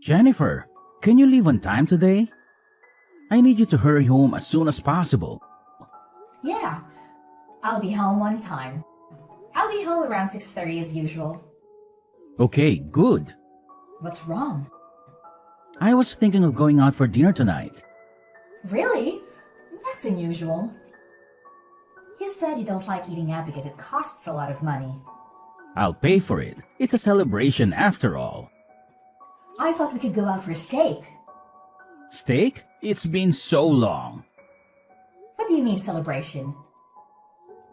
Jennifer, can you leave on time today? I need you to hurry home as soon as possible. Yeah, I'll be home on time. I'll be home around 6:30 as usual. Okay, good. What's wrong? I was thinking of going out for dinner tonight. Really? That's unusual. You said you don't like eating out because it costs a lot of money. I'll pay for it. It's a celebration after all. I thought we could go out for a steak. Steak? It's been so long. What do you mean celebration?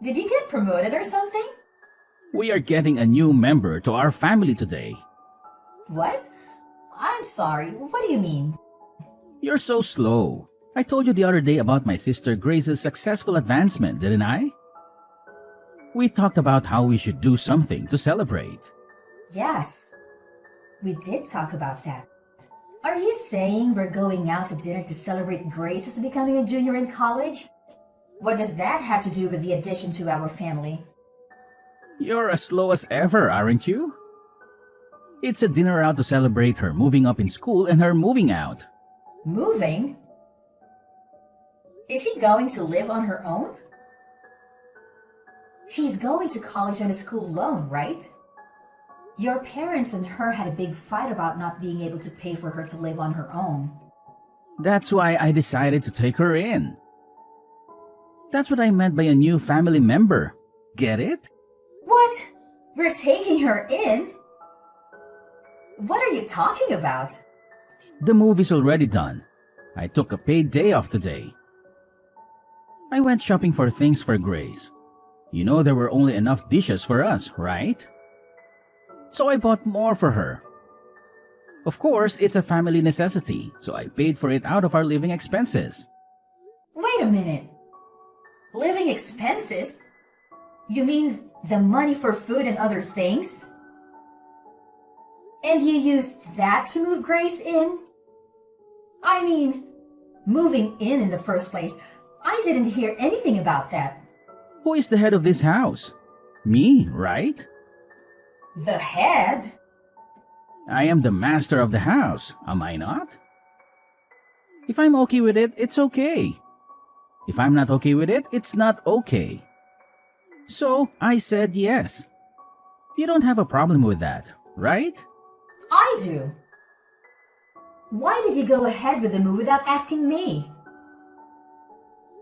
Did you get promoted or something? We are getting a new member to our family today. What? I'm sorry, what do you mean? You're so slow. I told you the other day about my sister Grace's successful advancement, didn't I? We talked about how we should do something to celebrate. Yes, we did talk about that. Are you saying we're going out to dinner to celebrate Grace's becoming a junior in college? What does that have to do with the addition to our family? You're as slow as ever, aren't you? It's a dinner out to celebrate her moving up in school and her moving out. Moving? Is she going to live on her own? She's going to college on a school loan, right? Your parents and her had a big fight about not being able to pay for her to live on her own. That's why I decided to take her in. That's what I meant by a new family member. Get it? What? We're taking her in? What are you talking about? The movie's already done. I took a paid day off today. I went shopping for things for Grace. You know there were only enough dishes for us, right? So I bought more for her. Of course, it's a family necessity, so I paid for it out of our living expenses. Wait a minute. Living expenses? You mean the money for food and other things? And you used that to move Grace in? I mean, moving in the first place. I didn't hear anything about that. Who is the head of this house? Me, right? The head? I am the master of the house, am I not? If I'm okay with it, it's okay. If I'm not okay with it, it's not okay. So I said yes. You don't have a problem with that, right? I do. Why did you go ahead with the move without asking me?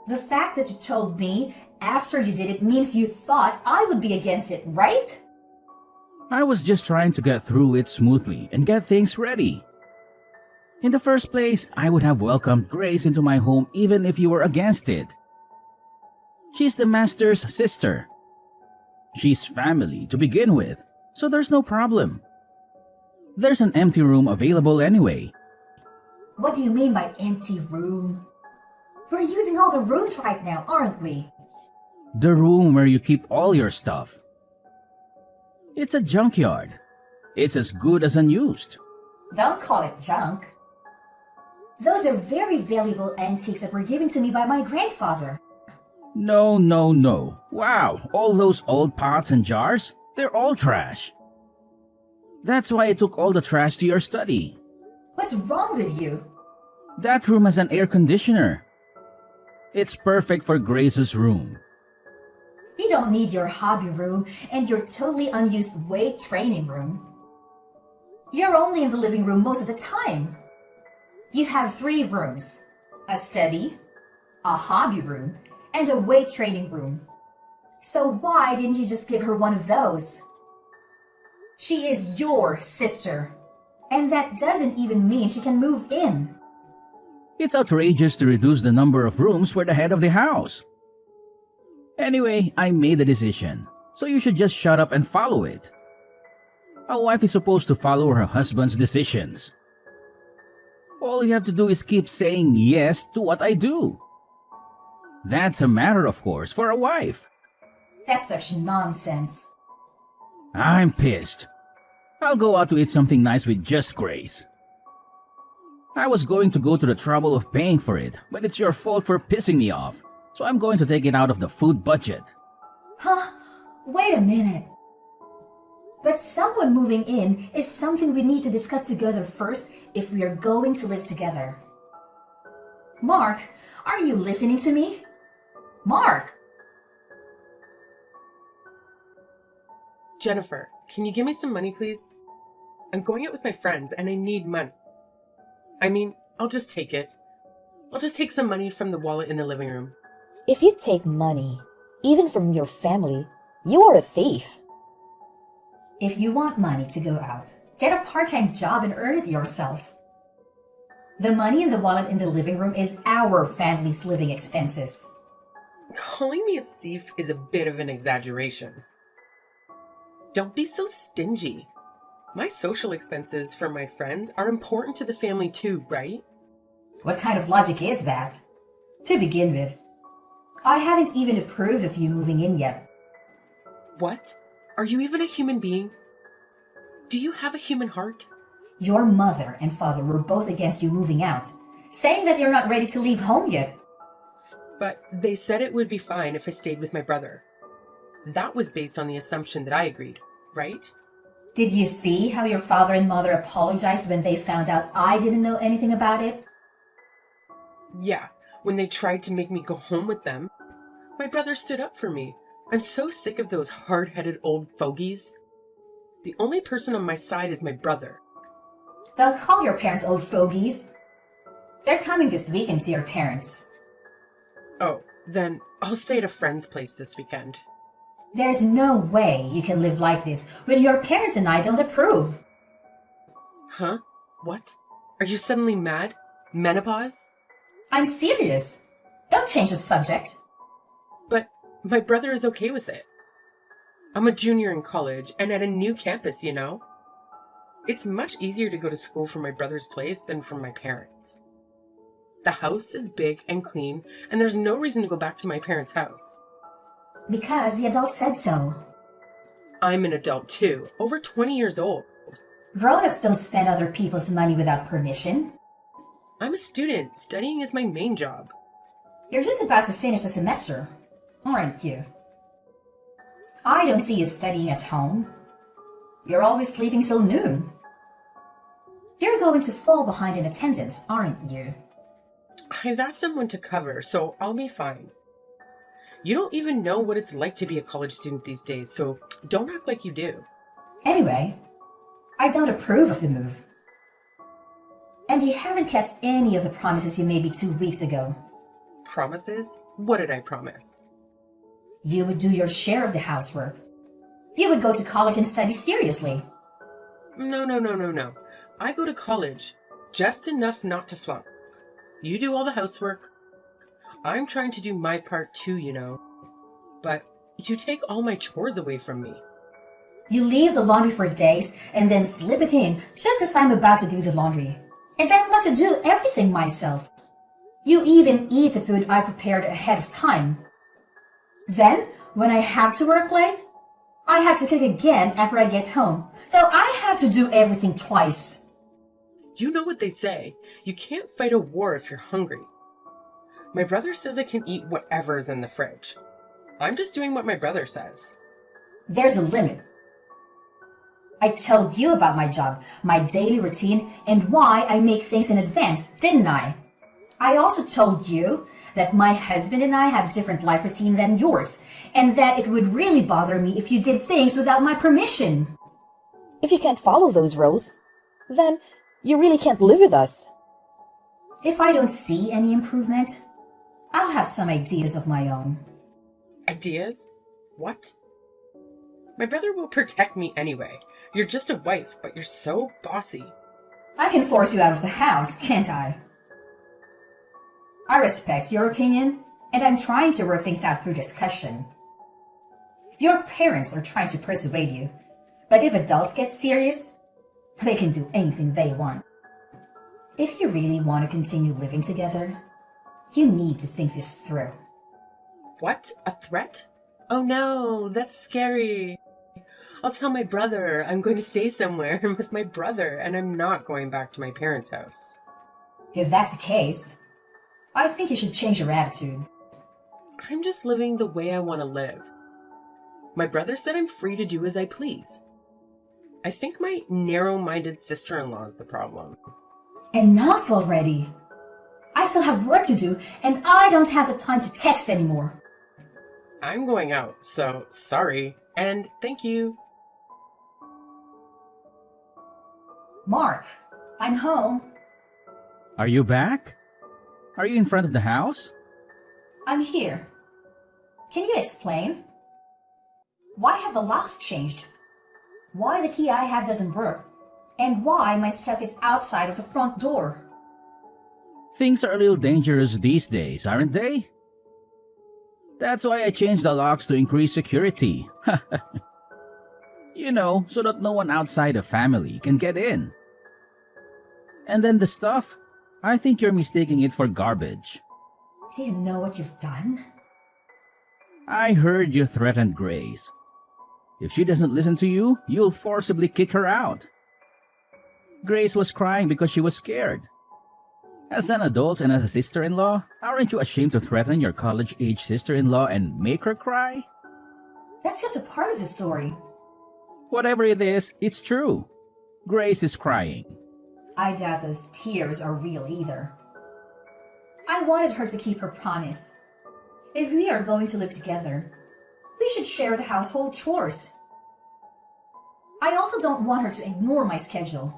The fact that you told me after you did it means you thought I would be against it, right? I was just trying to get through it smoothly and get things ready. In the first place, I would have welcomed Grace into my home even if you were against it. She's the master's sister. She's family to begin with, so there's no problem. There's an empty room available anyway. What do you mean by empty room? We're using all the rooms right now, aren't we? The room where you keep all your stuff. It's a junkyard. It's as good as unused. Don't call it junk. Those are very valuable antiques that were given to me by my grandfather. No, no, no. Wow, all those old pots and jars? They're all trash. That's why I took all the trash to your study. What's wrong with you? That room has an air conditioner. It's perfect for Grace's room. You don't need your hobby room and your totally unused weight training room. You're only in the living room most of the time. You have 3 rooms, a study, a hobby room, and a weight training room. So why didn't you just give her one of those? She is your sister, and that doesn't even mean she can move in. It's outrageous to reduce the number of rooms for the head of the house. Anyway, I made a decision, so you should just shut up and follow it. A wife is supposed to follow her husband's decisions. All you have to do is keep saying yes to what I do. That's a matter, of course, for a wife. That's such nonsense. I'm pissed. I'll go out to eat something nice with just Grace. I was going to go to the trouble of paying for it, but it's your fault for pissing me off, so I'm going to take it out of the food budget. Huh? Wait a minute. But someone moving in is something we need to discuss together first if we are going to live together. Mark, are you listening to me? Mark! Jennifer, can you give me some money, please? I'm going out with my friends and I need money. I mean, I'll just take it. I'll just take some money from the wallet in the living room. If you take money, even from your family, you are a thief. If you want money to go out, get a part-time job and earn it yourself. The money in the wallet in the living room is our family's living expenses. Calling me a thief is a bit of an exaggeration. Don't be so stingy. My social expenses for my friends are important to the family too, right? What kind of logic is that? To begin with, I haven't even approved of you moving in yet. What? Are you even a human being? Do you have a human heart? Your mother and father were both against you moving out, saying that you're not ready to leave home yet. But they said it would be fine if I stayed with my brother. That was based on the assumption that I agreed, right? Did you see how your father and mother apologized when they found out I didn't know anything about it? Yeah, when they tried to make me go home with them, my brother stood up for me. I'm so sick of those hard-headed old fogies. The only person on my side is my brother. Don't call your parents old fogies. They're coming this weekend to your parents. Oh, then I'll stay at a friend's place this weekend. There's no way you can live like this when your parents and I don't approve. Huh? What? Are you suddenly mad? Menopause? I'm serious. Don't change the subject. But my brother is okay with it. I'm a junior in college and at a new campus, you know? It's much easier to go to school from my brother's place than from my parents'. The house is big and clean, and there's no reason to go back to my parents' house. Because the adult said so. I'm an adult too, over 20 years old. Grown-ups don't spend other people's money without permission. I'm a student. Studying is my main job. You're just about to finish the semester, aren't you? I don't see you studying at home. You're always sleeping till noon. You're going to fall behind in attendance, aren't you? I've asked someone to cover, so I'll be fine. You don't even know what it's like to be a college student these days, so don't act like you do. Anyway, I don't approve of the move. And you haven't kept any of the promises you made me 2 weeks ago. Promises? What did I promise? You would do your share of the housework. You would go to college and study seriously. No. I go to college, just enough not to flunk. You do all the housework. I'm trying to do my part too, you know. But you take all my chores away from me. You leave the laundry for days and then slip it in just as I'm about to do the laundry. And I love to do everything myself. You even eat the food I prepared ahead of time. Then, when I have to work late, I have to cook again after I get home. So I have to do everything twice. You know what they say. You can't fight a war if you're hungry. My brother says I can eat whatever is in the fridge. I'm just doing what my brother says. There's a limit. I told you about my job, my daily routine, and why I make things in advance, didn't I? I also told you that my husband and I have a different life routine than yours, and that it would really bother me if you did things without my permission. If you can't follow those rules, then you really can't live with us. If I don't see any improvement, I'll have some ideas of my own. Ideas? What? My brother will protect me anyway. You're just a wife, but you're so bossy. I can force you out of the house, can't I? I respect your opinion, and I'm trying to work things out through discussion. Your parents are trying to persuade you, but if adults get serious, they can do anything they want. If you really want to continue living together, you need to think this through. What? A threat? Oh no, that's scary. I'll tell my brother I'm going to stay somewhere with my brother and I'm not going back to my parents' house. If that's the case, I think you should change your attitude. I'm just living the way I want to live. My brother said I'm free to do as I please. I think my narrow-minded sister-in-law is the problem. Enough already. I still have work to do, and I don't have the time to text anymore. I'm going out, so sorry, and thank you. Mark, I'm home. Are you back? Are you in front of the house? I'm here. Can you explain? Why have the locks changed? Why the key I have doesn't work? And why my stuff is outside of the front door? Things are a little dangerous these days, aren't they? That's why I changed the locks to increase security. You know, so that no one outside the family can get in. And then the stuff, I think you're mistaking it for garbage. Do you know what you've done? I heard you threatened Grace. If she doesn't listen to you, you'll forcibly kick her out. Grace was crying because she was scared. As an adult and as a sister-in-law, aren't you ashamed to threaten your college-age sister-in-law and make her cry? That's just a part of the story. Whatever it is, it's true. Grace is crying. I doubt those tears are real either. I wanted her to keep her promise. If we are going to live together, we should share the household chores. I also don't want her to ignore my schedule.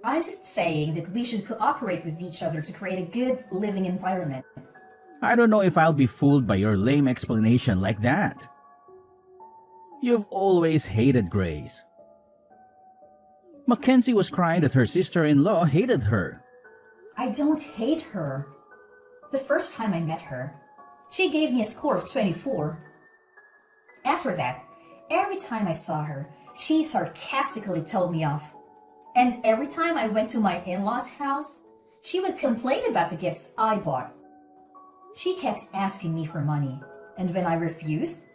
I'm just saying that we should cooperate with each other to create a good living environment. I don't know if I'll be fooled by your lame explanation like that. You've always hated Grace. Mackenzie was crying that her sister-in-law hated her. I don't hate her. The first time I met her, she gave me a score of 24. After that, every time I saw her, she sarcastically told me off. And every time I went to my in-laws' house, she would complain about the gifts I bought. She kept asking me for money, and when I refused,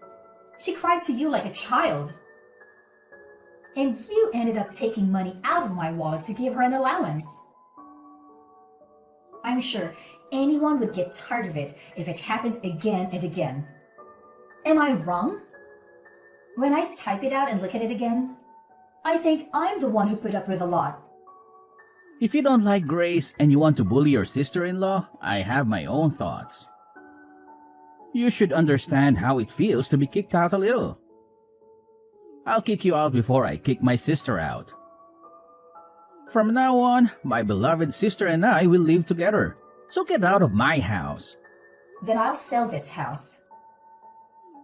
she cried to you like a child. And you ended up taking money out of my wallet to give her an allowance. I'm sure anyone would get tired of it if it happened again and again. Am I wrong? When I type it out and look at it again, I think I'm the one who put up with a lot. If you don't like Grace and you want to bully your sister-in-law, I have my own thoughts. You should understand how it feels to be kicked out a little. I'll kick you out before I kick my sister out. From now on, my beloved sister and I will live together, so get out of my house. Then I'll sell this house.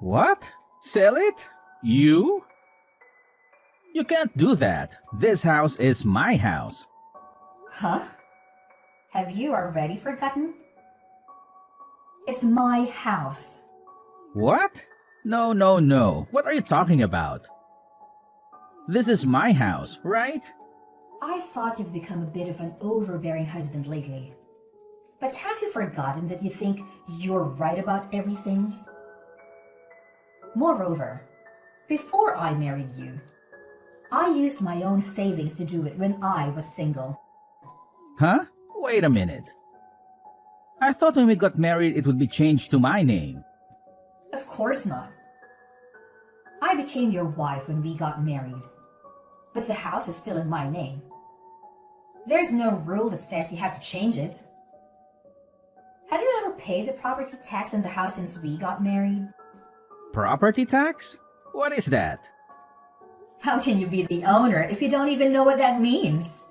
What? Sell it? You? You can't do that. This house is my house. Huh? Have you already forgotten? It's my house. What? No, no, no. What are you talking about? This is my house, right? I thought you've become a bit of an overbearing husband lately. But have you forgotten that you think you're right about everything? Moreover, before I married you, I used my own savings to do it when I was single. Huh? Wait a minute. I thought when we got married it would be changed to my name. Of course not. I became your wife when we got married, but the house is still in my name. There's no rule that says you have to change it. Have you ever paid the property tax on the house since we got married? Property tax? What is that? How can you be the owner if you don't even know what that means?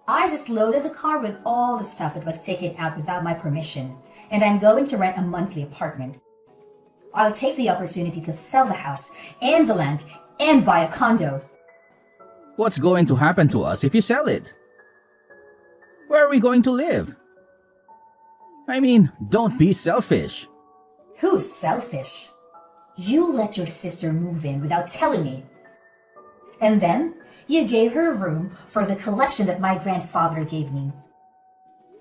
I just loaded the car with all the stuff that was taken out without my permission, and I'm going to rent a monthly apartment. I'll take the opportunity to sell the house and the land and buy a condo. What's going to happen to us if you sell it? Where are we going to live? I mean, don't be selfish. Who's selfish? You let your sister move in without telling me. And then you gave her a room for the collection that my grandfather gave me.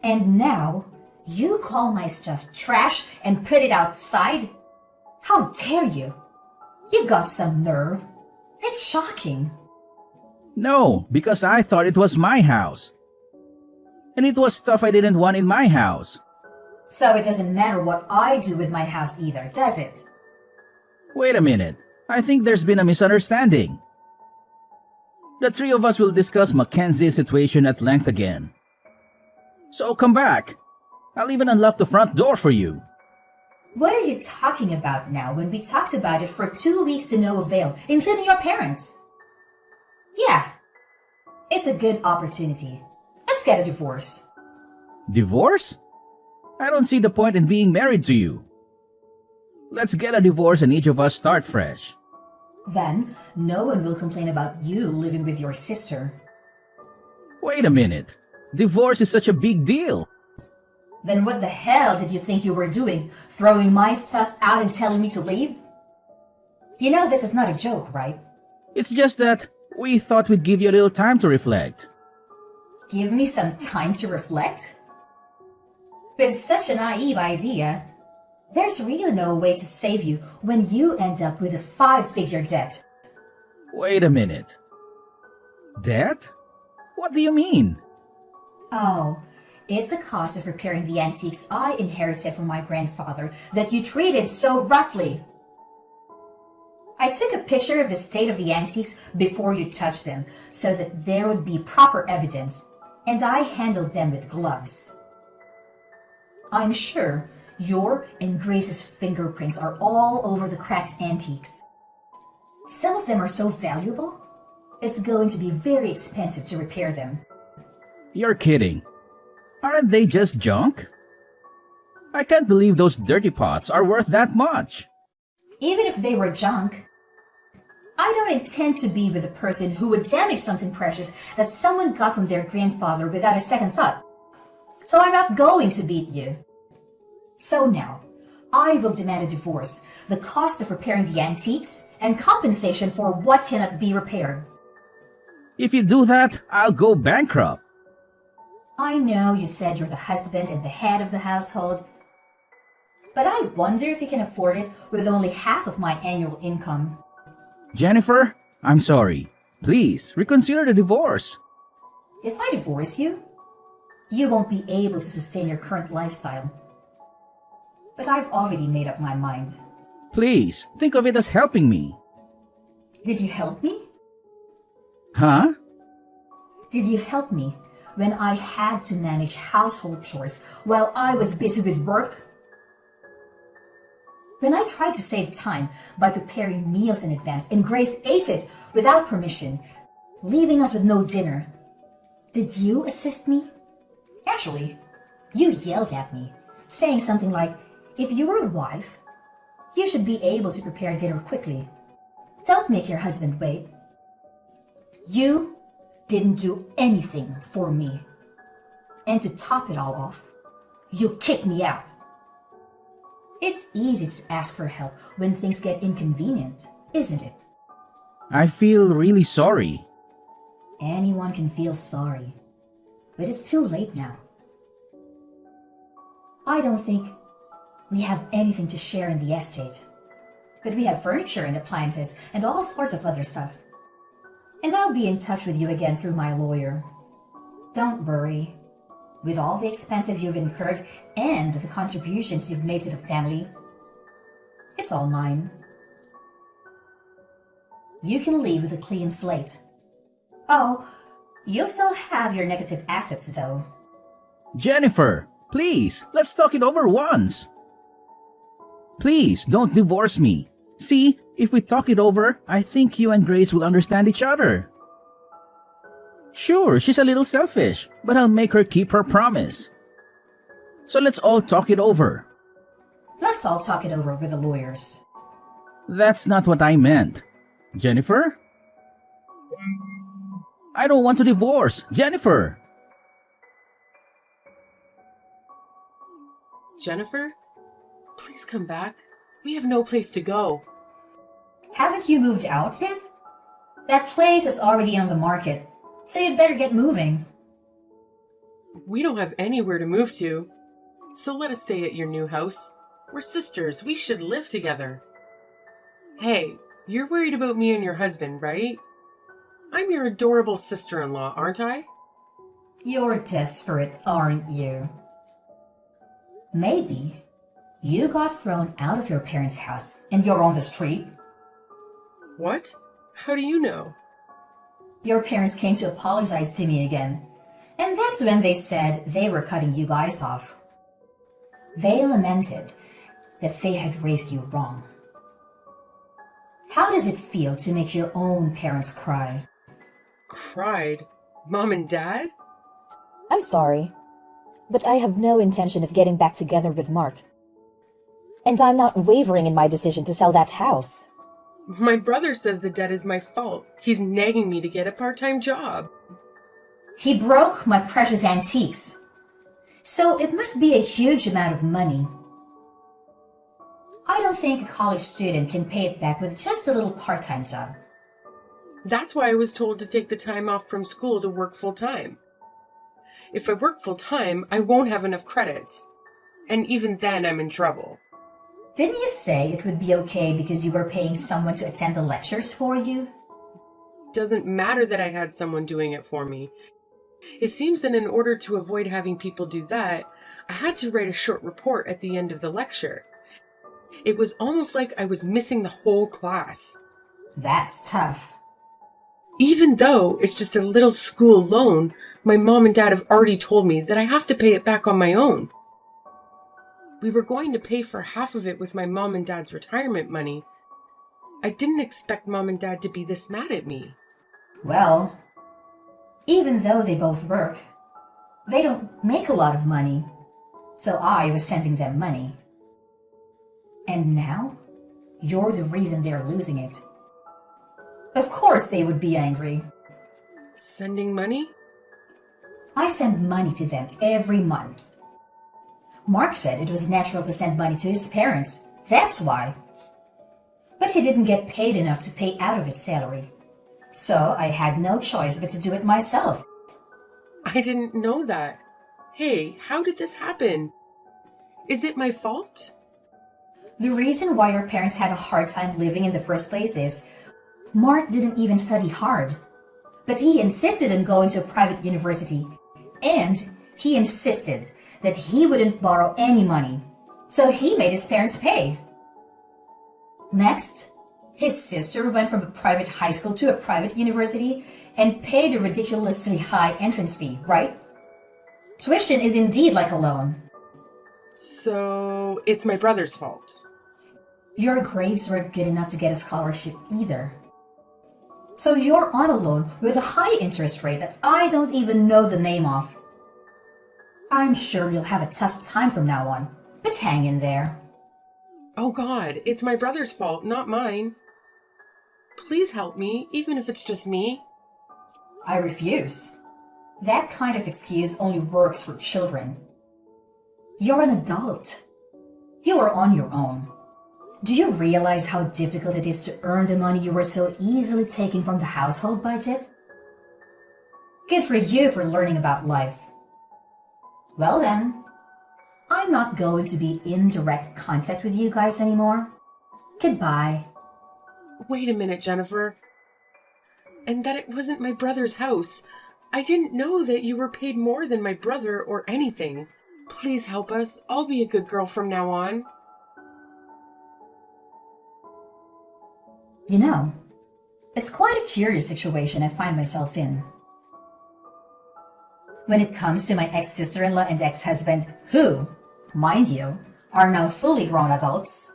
And now you call my stuff trash and put it outside? How dare you? You've got some nerve. It's shocking. No, because I thought it was my house. And it was stuff I didn't want in my house. So it doesn't matter what I do with my house either, does it? Wait a minute. I think there's been a misunderstanding. the three of us will discuss Mackenzie's situation at length again. So come back. I'll even unlock the front door for you. What are you talking about now when we talked about it for 2 weeks to no avail, including your parents? Yeah, it's a good opportunity. Let's get a divorce. Divorce? I don't see the point in being married to you. Let's get a divorce and each of us start fresh. Then, no one will complain about you living with your sister. Wait a minute. Divorce is such a big deal. Then what the hell did you think you were doing? Throwing my stuff out and telling me to leave? You know this is not a joke, right? It's just that we thought we'd give you a little time to reflect. Give me some time to reflect? With such a naive idea, there's really no way to save you when you end up with a 5-figure debt. Wait a minute. Debt? What do you mean? Oh, it's the cost of repairing the antiques I inherited from my grandfather that you treated so roughly. I took a picture of the state of the antiques before you touched them so that there would be proper evidence, and I handled them with gloves. I'm sure your and Grace's fingerprints are all over the cracked antiques. Some of them are so valuable, it's going to be very expensive to repair them. You're kidding. Aren't they just junk? I can't believe those dirty pots are worth that much. Even if they were junk, I don't intend to be with a person who would damage something precious that someone got from their grandfather without a second thought. So I'm not going to beat you. So now, I will demand a divorce, the cost of repairing the antiques, and compensation for what cannot be repaired. If you do that, I'll go bankrupt. I know you said you're the husband and the head of the household, but I wonder if you can afford it with only half of my annual income. Jennifer, I'm sorry. Please, reconsider the divorce. If I divorce you, you won't be able to sustain your current lifestyle. But I've already made up my mind. Please, think of it as helping me. Did you help me? Huh? Did you help me when I had to manage household chores while I was busy with work? When I tried to save time by preparing meals in advance and Grace ate it without permission, leaving us with no dinner, did you assist me? Actually, you yelled at me, saying something like, if you were a wife, you should be able to prepare dinner quickly. Don't make your husband wait. You didn't do anything for me. And to top it all off, you kicked me out. It's easy to ask for help when things get inconvenient, isn't it? I feel really sorry. Anyone can feel sorry, but it's too late now. I don't think we have anything to share in the estate, but we have furniture and appliances and all sorts of other stuff. And I'll be in touch with you again through my lawyer. Don't worry. With all the expenses you've incurred and the contributions you've made to the family, it's all mine. You can leave with a clean slate. Oh, you'll still have your negative assets though. Jennifer, please, let's talk it over once. Please, don't divorce me. See, if we talk it over, I think you and Grace will understand each other. Sure, she's a little selfish, but I'll make her keep her promise. So let's all talk it over. Let's all talk it over with the lawyers. That's not what I meant. Jennifer? I don't want to divorce. Jennifer! Jennifer, please come back. We have no place to go. Haven't you moved out yet? That place is already on the market, so you'd better get moving. We don't have anywhere to move to. So let us stay at your new house. We're sisters. We should live together. Hey, you're worried about me and your husband, right? I'm your adorable sister-in-law, aren't I? You're desperate, aren't you? Maybe you got thrown out of your parents' house and you're on the street. What? How do you know? Your parents came to apologize to me again. And that's when they said they were cutting you guys off. They lamented that they had raised you wrong. How does it feel to make your own parents cry? Cried? Mom and Dad? I'm sorry, but I have no intention of getting back together with Mark. And I'm not wavering in my decision to sell that house. My brother says the debt is my fault. He's nagging me to get a part-time job. He broke my precious antiques. So it must be a huge amount of money. I don't think a college student can pay it back with just a little part-time job. That's why I was told to take the time off from school to work full-time. If I work full-time, I won't have enough credits. And even then, I'm in trouble. Didn't you say it would be okay because you were paying someone to attend the lectures for you? Doesn't matter that I had someone doing it for me. It seems that in order to avoid having people do that, I had to write a short report at the end of the lecture. It was almost like I was missing the whole class. That's tough. Even though it's just a little school loan, my mom and dad have already told me that I have to pay it back on my own. We were going to pay for half of it with my mom and dad's retirement money. I didn't expect mom and dad to be this mad at me. Well, even though they both work, they don't make a lot of money. So I was sending them money. And now, you're the reason they're losing it. Of course they would be angry. Sending money? I send money to them every month. Mark said it was natural to send money to his parents. That's why. But he didn't get paid enough to pay out of his salary. So I had no choice but to do it myself. I didn't know that. Hey, how did this happen? Is it my fault? The reason why your parents had a hard time living in the first place is Mark didn't even study hard. But he insisted on going to a private university. And he insisted that he wouldn't borrow any money. So he made his parents pay. Next, his sister went from a private high school to a private university and paid a ridiculously high entrance fee, right? Tuition is indeed like a loan. So it's my brother's fault. Your grades weren't good enough to get a scholarship either. So you're on a loan with a high interest rate that I don't even know the name of. I'm sure you'll have a tough time from now on, but hang in there. Oh God, it's my brother's fault, not mine. Please help me, even if it's just me. I refuse. That kind of excuse only works for children. You're an adult. You are on your own. Do you realize how difficult it is to earn the money you were so easily taking from the household budget? Good for you for learning about life. Well then, I'm not going to be in direct contact with you guys anymore. Goodbye. Wait a minute, Jennifer. And that it wasn't my brother's house. I didn't know that you were paid more than my brother or anything. Please help us. I'll be a good girl from now on. You know, it's quite a curious situation I find myself in. When it comes to my ex-sister-in-law and ex-husband, who, mind you, are now fully grown adults,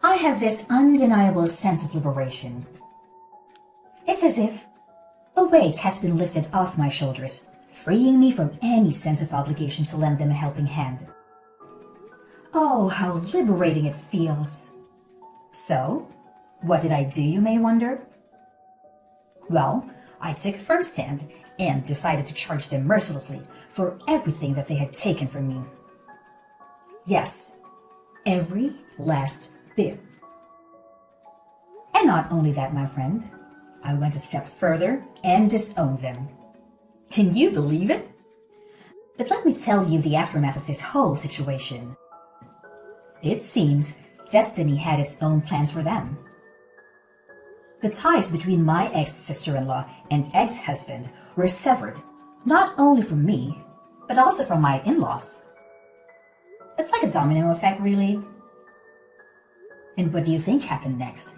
I have this undeniable sense of liberation. It's as if a weight has been lifted off my shoulders, freeing me from any sense of obligation to lend them a helping hand. Oh, how liberating it feels. So, what did I do, you may wonder? Well, I took a firm stand and decided to charge them mercilessly for everything that they had taken from me. Yes, every last bit. And not only that, my friend, I went a step further and disowned them. Can you believe it? But let me tell you the aftermath of this whole situation. It seems destiny had its own plans for them. The ties between my ex-sister-in-law and ex-husband were severed, not only from me, but also from my in-laws. It's like a domino effect, really. And what do you think happened next?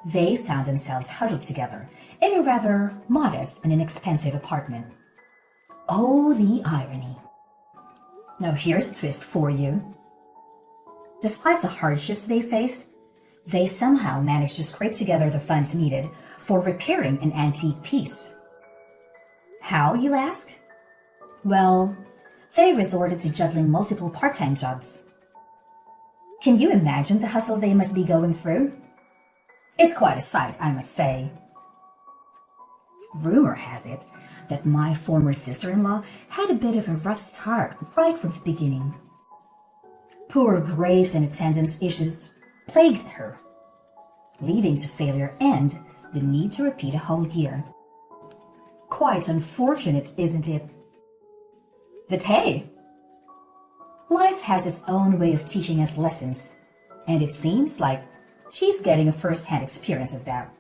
They found themselves huddled together in a rather modest and inexpensive apartment. Oh, the irony. Now here's a twist for you. Despite the hardships they faced, they somehow managed to scrape together the funds needed for repairing an antique piece. How, you ask? Well, they resorted to juggling multiple part-time jobs. Can you imagine the hustle they must be going through? It's quite a sight, I must say. Rumor has it that my former sister-in-law had a bit of a rough start right from the beginning. Poor grades and attendance issues plagued her, leading to failure and the need to repeat a whole year. Quite unfortunate, isn't it? But hey, life has its own way of teaching us lessons, and it seems like she's getting a first-hand experience of that.